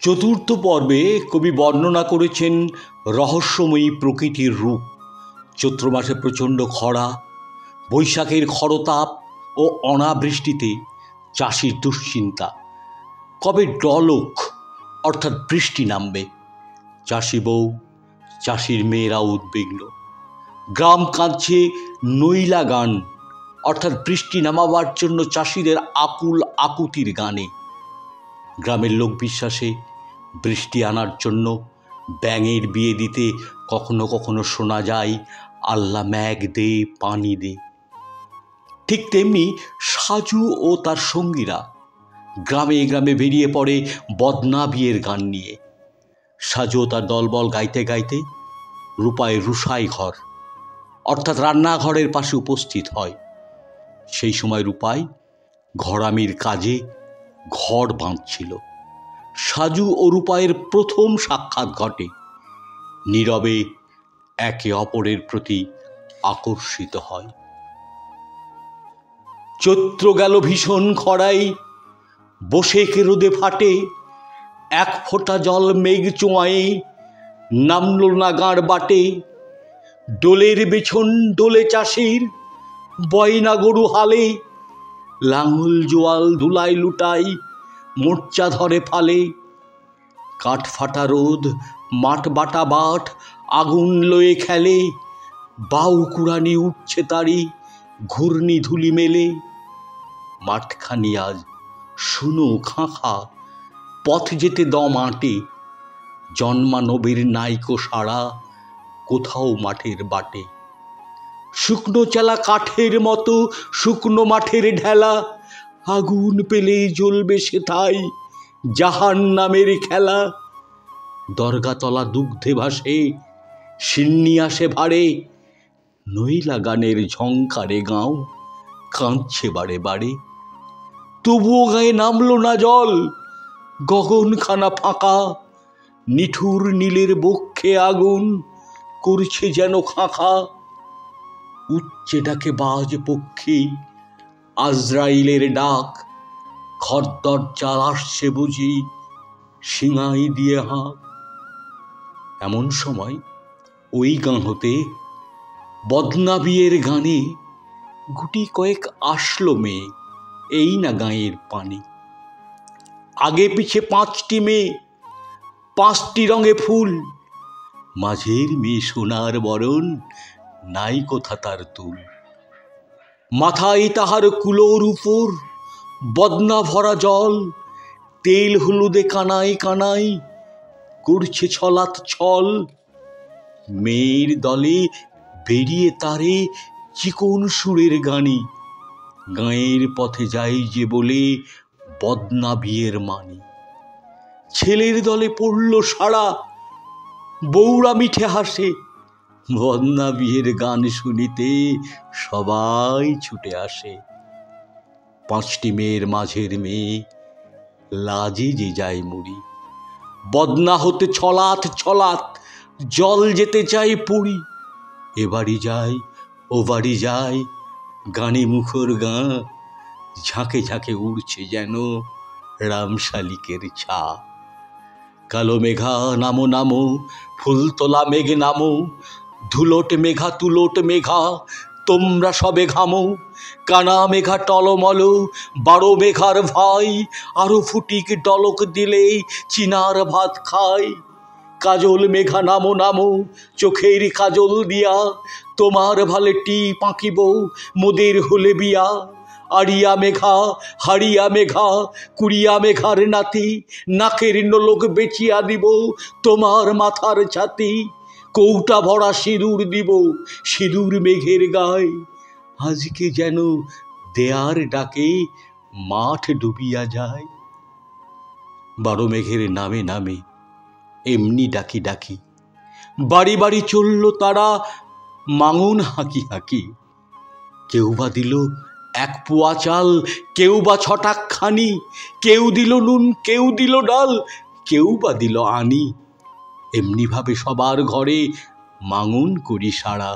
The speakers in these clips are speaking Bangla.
চতুর্থ পর্বে কবি বর্ণনা করেছেন রহস্যময়ী প্রকৃতির রূপ। চৈত্র মাসে প্রচণ্ড খরা, বৈশাখের খরতাপ ও অনাবৃষ্টিতে চাষির দুশ্চিন্তা। কবে ডলক অর্থাৎ বৃষ্টি নামবে? চাষি বউ, চাষির মেয়েরা উদ্বিগ্ন। গ্রাম কাঁদছে নৈলা গান অর্থাৎ বৃষ্টি নামাবার জন্য চাষিদের আকুল আকুতির গানে। গ্রামের লোক বিশ্বাসে বৃষ্টি আনার জন্য ব্যাঙের বিয়ে দিতে কখনো কখনো শোনা যায়, আল্লাহ ম্যাঘ দে, পানি দে। ঠিক তেমনি সাজু ও তার সঙ্গীরা গ্রামে গ্রামে বেরিয়ে পড়ে বদনা বিয়ের গান নিয়ে। সাজু ও তার দলবল গাইতে গাইতে রূপায় রুষাই ঘর অর্থাৎ রান্নাঘরের পাশে উপস্থিত হয়। সেই সময় রূপাই ঘরামির কাজে ঘর বাঁধছিল। সাজু ও রূপায়ের প্রথম সাক্ষাৎ ঘটে। নীরবে একে অপরের প্রতি আকর্ষিত হয়। চৈত্র গেল ভীষণ খরায়, বসেকে রোদে ফাটে, এক ফোঁটা জল মেঘ চোঁয়ায়ে নামল না গাঁড় বাটে। ডোলের বেছন ডোলে চাষির, বয়না গরু হালে, লাঙল জোয়াল ধুলাই লুটাই, মোর্চা ধরে ফালে। কাঠ ফাটা রোদ, মাঠ বাটা বাট, আগুন লয়ে খেলে, বাউ কুড়ানি উঠছে তারি, ঘূর্ণি ধুলি মেলে। মাঠখানি আজ শুনো খাঁখা, পথ যেতে দম আঁটে, জন্মানবের নাইকো সাড়া কোথাও মাঠের বাটে। শুকনো চেলা কাঠের মতো শুকনো মাঠের ঢেলা, আগুন পেলে জ্বলবে সেথায় জাহান্নামের খেলা। দরগাতলা দুগ্ধে ভাসে, সিন্নি আসে ভাড়ে, নৈলা গানের ঝংকারে গাঁও কাঁদছে বারে বারে। তবুও গায়ে নামলো না জল, গগনখানা ফাঁকা, নিঠুর নীলের বক্ষে আগুন করছে যেন খাঁখা। উচ্চে ডাকে বাজ পক্ষী, আজরাইলের ডাক, ঘর দরজা আসছে বুঝি সিঙাই দিয়ে হাঁক। এমন সময় ওই গাঁ হতে বদনা বিয়ের গানে গুটি কয়েক আসলো মেয়ে, এই না গাঁয়ের পানে। আগে পিছে 5টি মেয়ে, 5টি রঙে ফুল, মাঝের মেয়ে সোনার বরণ, নাই কোথা তার তুল। মাথায় তাহার কুলোর উপর বদনা ভরা জল, তেল হলুদে কানায় কানায় করছে ছলাৎ ছল। মেয়ের দলে বেরিয়ে তারে চিকন সুরের গানে, গাঁয়ের পথে যাই যে বলে বদনা বিয়ের মানে। ছেলের দলে পড়ল সাড়া, বউরা মিঠে হাসে, বদনা বিয়ের গান শুনিতে সবাই ছুটে আসে। 5টি মেয়ের মাঝের মেয়ে লাজে যে যায় মুড়ি, বদনা হতে ছলাৎ ছলাৎ জল যেতে চায় পুরী। এ বাড়ি যায় ও বাড়ি যায়, গানে মুখর গাঁ, ঝাঁকে ঝাঁকে উড়ছে যেন রামশালিকের ছা। কালো মেঘা নামো নামো, ফুলতলা মেঘ নামো, ধুলোট মেঘা তুলোট মেঘা তোমরা সবে ঘামো। কানা মেঘা টলমল 12 মেঘার ভাই, আরো ফুটিক ডলক দিলে চিনার ভাত খায়। কাজল মেঘা নামো নামো, চোখের কাজল দিয়া, তোমার ভালে টিপ আঁকিব মোদের হলে বিয়া। আড়িয়া মেঘা হাড়িয়া মেঘা, কুড়িয়া মেঘার নাতি, নাকের নোলক বেচিয়া দিব তোমার মাথার ছাতি। কৌটা ভরা সিঁদুর দিব সিঁদুর মেঘের গায়ে, আজকে যেন দেয়ার ডাকে মাঠ ডুবিয়া যায়। 12 মেঘের নামে নামে এমনি ডাকি ডাকি, বাড়ি বাড়ি চলল তারা মাঙন হাঁকি হাঁকি। কেউ বা দিল 1 পোয়া চাল, কেউ বা 6 খানি, কেউ দিল নুন, কেউ দিল ডাল, কেউ বা দিল আনি। এমনি ভাবে সবার ঘরে মাঙন করি সাড়া,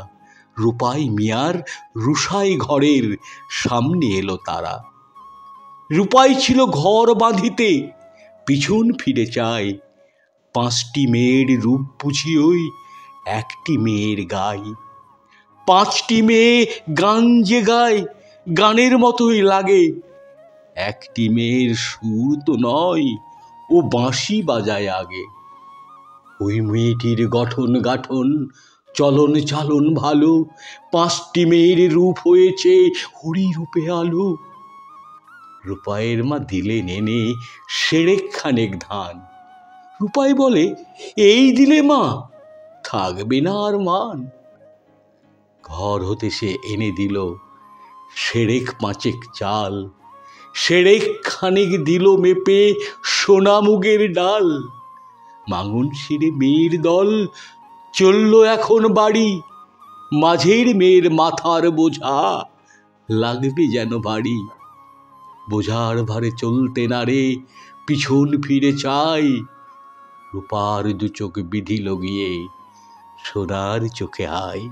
রূপাই মিয়ার রুষাই ঘরের সামনে এলো তারা। রূপাই ছিল ঘর বাঁধিতে, পিছন ফিরে চায়। 5টি মেয়ের রূপ বুঝি ওই একটি মেয়ের গায়ে। 5টি মেয়ে গান যে গায়, গানের মতোই লাগে। একটি মেয়ের সুর তো নয়, ও বাঁশি বাজায় আগে। ওই মেয়েটির গঠন গাঠন, চলন চালন ভালো। 5টি মেয়ের রূপ হয়েছে হরি রূপে আলো। রূপাইয়ের মা দিলেন এনে সেরেক খানেক ধান। রূপাই বলে, এই দিলে মা, থাকবে না আর মান। ঘর হতে সে এনে দিল সেরেক 5 চাল। সেরেক খানেক দিল মেপে সোনা মুগের ডাল। মাঙ্গন সেরে মেয়ের দল চলল এখন বাড়ি। মাঝের মেয়ের মাথার বোঝা লাগবে যেন ভারী। বোঝার ভারে চলতে নারে পিছন ফিরে চাই। রূপার 2 চোখ বিধিল গিয়ে সোনার চোখে আয়।